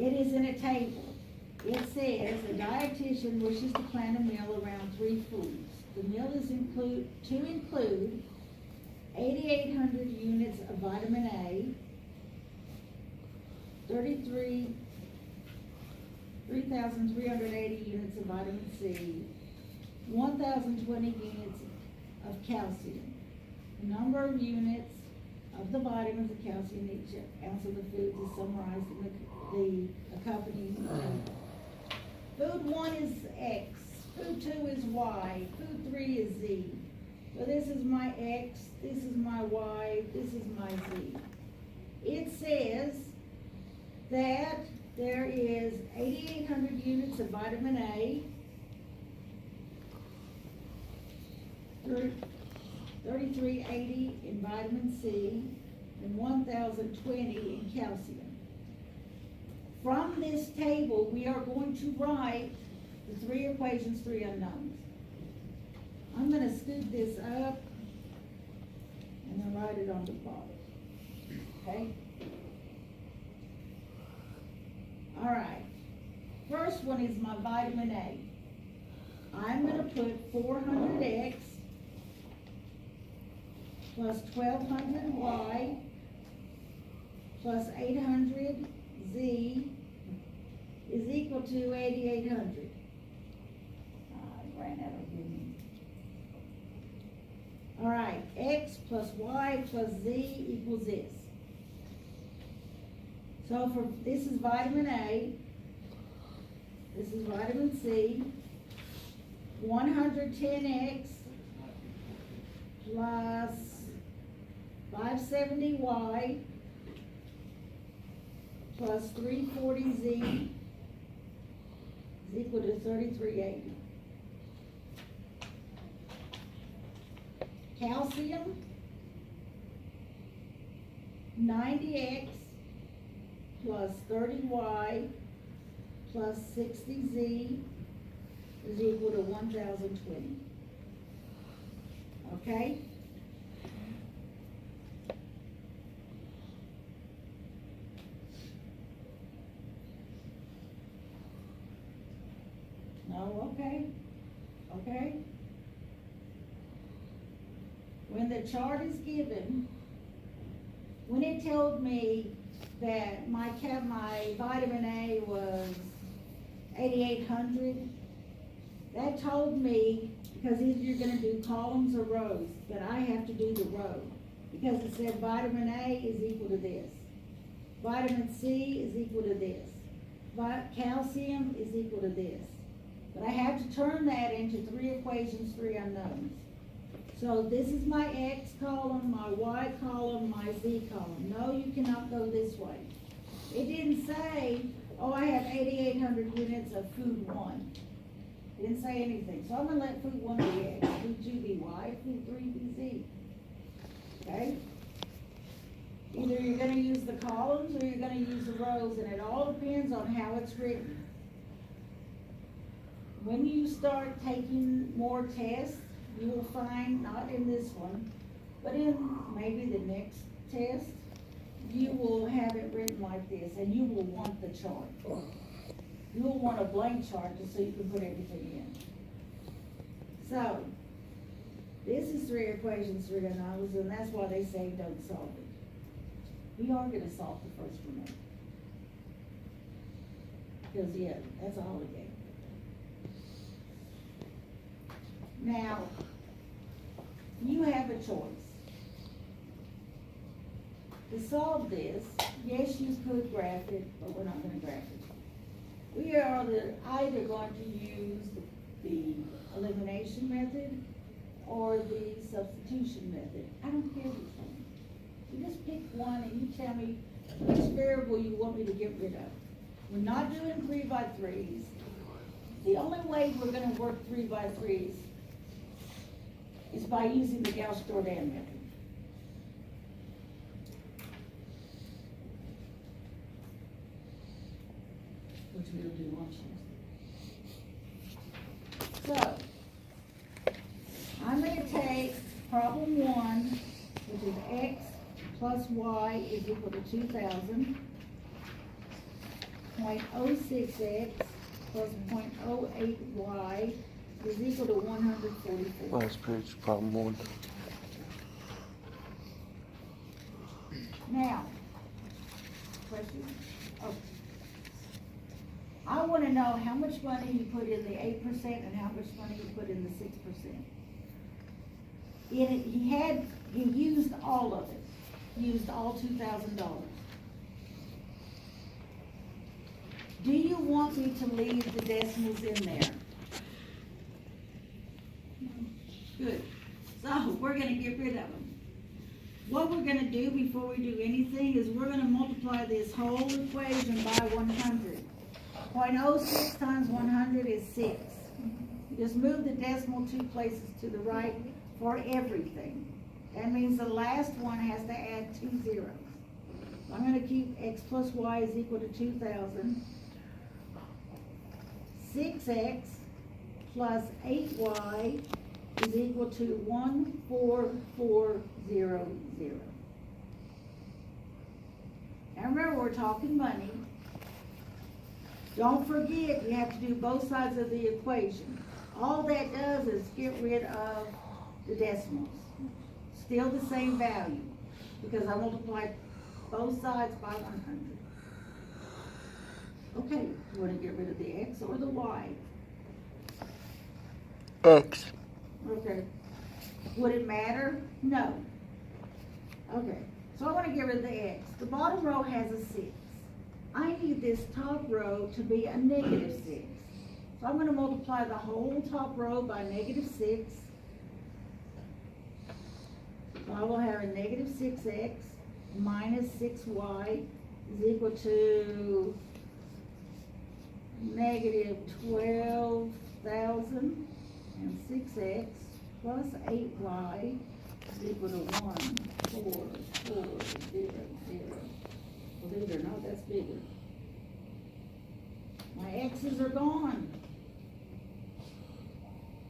It is in a table. It says a dietitian wishes to plan a meal around 3 foods. The meal is include 8,800 units of vitamin A, 3,380 units of vitamin C, 1,020 units of calcium. The number of units of the vitamins and calcium in each ounce of the foods is summarized in the accompanying table. Food 1 is X, food 2 is Y, food 3 is Z. So this is my X, this is my Y, this is my Z. It says that there is 8,800 units of vitamin A, 3,380 in vitamin C, and 1,020 in calcium. From this table, we are going to write the 3 equations, 3 unknowns. I'm going to scoot this up and then write it on the bottom. Okay? All right. First one is my vitamin A. I'm going to put 400X plus 1,200Y plus 800Z is equal to 8,800. I ran out of room. All right, X plus Y plus Z equals this. So this is vitamin A, this is vitamin C, 110X plus 570Y plus 340Z is equal to 3,380. Calcium, 90X plus 30Y plus 60Z is equal to 1,020. Okay? No, okay? Okay? When the chart is given, when it told me that my vitamin A was 8,800, that told me, because either you're gonna do columns or rows, that I have to do the row. Because it said vitamin A is equal to this. Vitamin C is equal to this. Calcium is equal to this. But I have to turn that into 3 equations, 3 unknowns. So this is my X column, my Y column, my Z column. No, you cannot go this way. It didn't say, oh, I have 8,800 units of food 1. It didn't say anything. So I'm gonna let food 1 be X, food 2 be Y, food 3 be Z. Okay? Either you're gonna use the columns or you're gonna use the rows, and it all depends on how it's written. When you start taking more tests, you will find, not in this one, but in maybe the next test, you will have it written like this, and you will want the chart. You will want a blank chart just so you can put everything in. So, this is 3 equations, 3 unknowns, and that's why they say don't solve it. We are gonna solve the first one. Because, yeah, that's all we gave. Now, you have a choice. To solve this, yes, you could graph it, but we're not gonna graph it. We are either going to use the elimination method or the substitution method. I don't care which one. You just pick one and you tell me which variable you want me to get rid of. We're not doing 3 by 3s. The only way we're gonna work 3 by 3s is by using the Gauss-Jordan method. Which we'll do on Tuesday. So, I'm gonna take problem 1, which is X plus Y is equal to 2,000, .06x plus .08y is equal to 144. Last page, problem 1. Now, question? Oh. I wanna know how much money you put in the 8% and how much money you put in the 6%. He used all of it, used all $2,000. Do you want me to leave the decimals in there? Good. So, we're gonna get rid of them. What we're gonna do before we do anything is we're gonna multiply this whole equation by 100. .06 times 100 is 6. Just move the decimal 2 places to the right for everything. That means the last one has to add 2 zeros. So I'm gonna keep x plus y is equal to 2,000. 6x plus 8y is equal to 14400. Now remember, we're talking money. Don't forget, you have to do both sides of the equation. All that does is get rid of the decimals. Still the same value, because I multiplied both sides by 100. Okay, you want to get rid of the x or the y? X. Okay. Would it matter? No. Okay, so I want to get rid of the x. The bottom row has a 6. I need this top row to be a negative 6. So I'm going to multiply the whole top row by negative 6. So I will have a negative 6x minus 6y is equal to negative 12,000, and 6x plus 8y is equal to 14400. Believe it or not, that's bigger. My x's are gone.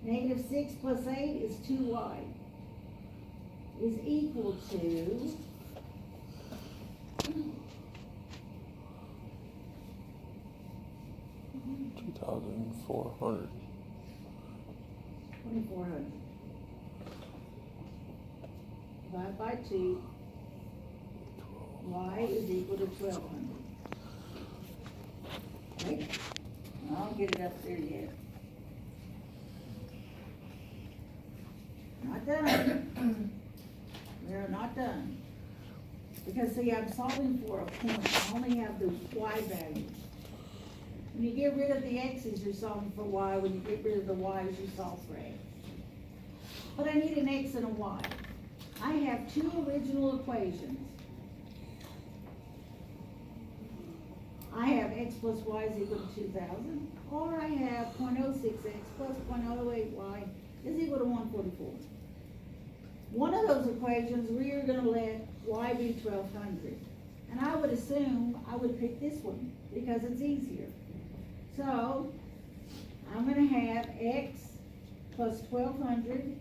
Negative 6 plus 8 is 2y. Is equal to 2,400. 2,400. Divide by 2. Y is equal to 1,200. Okay? I'll get it up there yet. Not done. We're not done. Because see, I'm solving for a point. I only have the y value. When you get rid of the x's, you're solving for y. When you get rid of the y's, you solve for x. But I need an x and a y. I have 2 original equations. I have x plus y is equal to 2,000, or I have 0.06x plus 0.08y is equal to 144. One of those equations, we are going to let y be 1,200. And I would assume I would pick this one because it's easier. So, I'm going to have x plus 1,200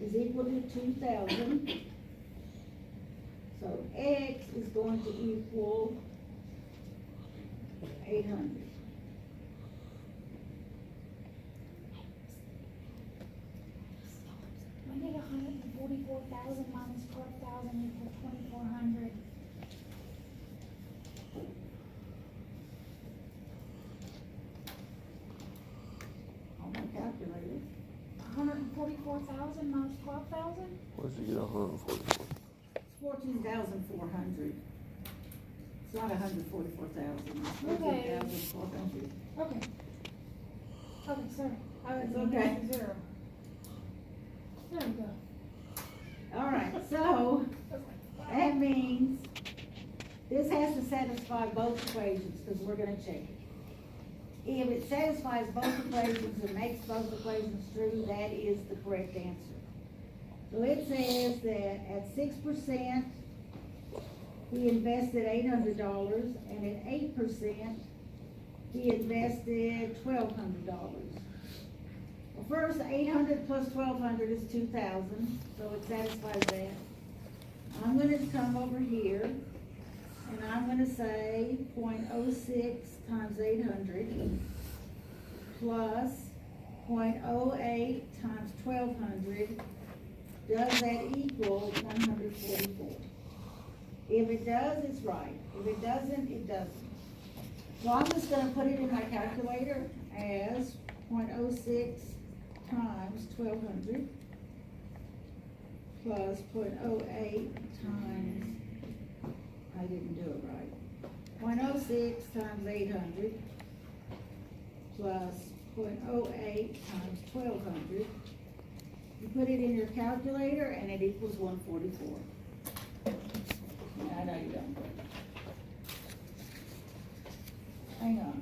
is equal to 2,000. So, x is going to equal 800. When did 144,000 minus 12,000 equal 2,400? On my calculator. 144,000 minus 12,000? Where did you get 144? 14,400. It's not 144,000. It's Okay. 14,400. Okay. Okay, sorry. I was It's looking okay. at the zero. There we go. All right, so that means this has to satisfy both equations because we're going to check it. If it satisfies both equations and makes both equations true, that is the correct answer. So it says that at 6%, he invested $800, and at 8%, he invested $1,200. Well, first, 800 plus 1,200 is 2,000, so it satisfies that. I'm going to come over here, and I'm gonna say 0.06 times 800 plus 0.08 times 1200, does that equal 144? If it does, it's right. If it doesn't, it doesn't. So I'm just gonna put it in my calculator as 0.06 times 1200 plus 0.08 times, I didn't do it right, 0.06 times 800 plus 0.08 times 1200. You put it in your calculator and it equals 144. I know you don't. Hang on.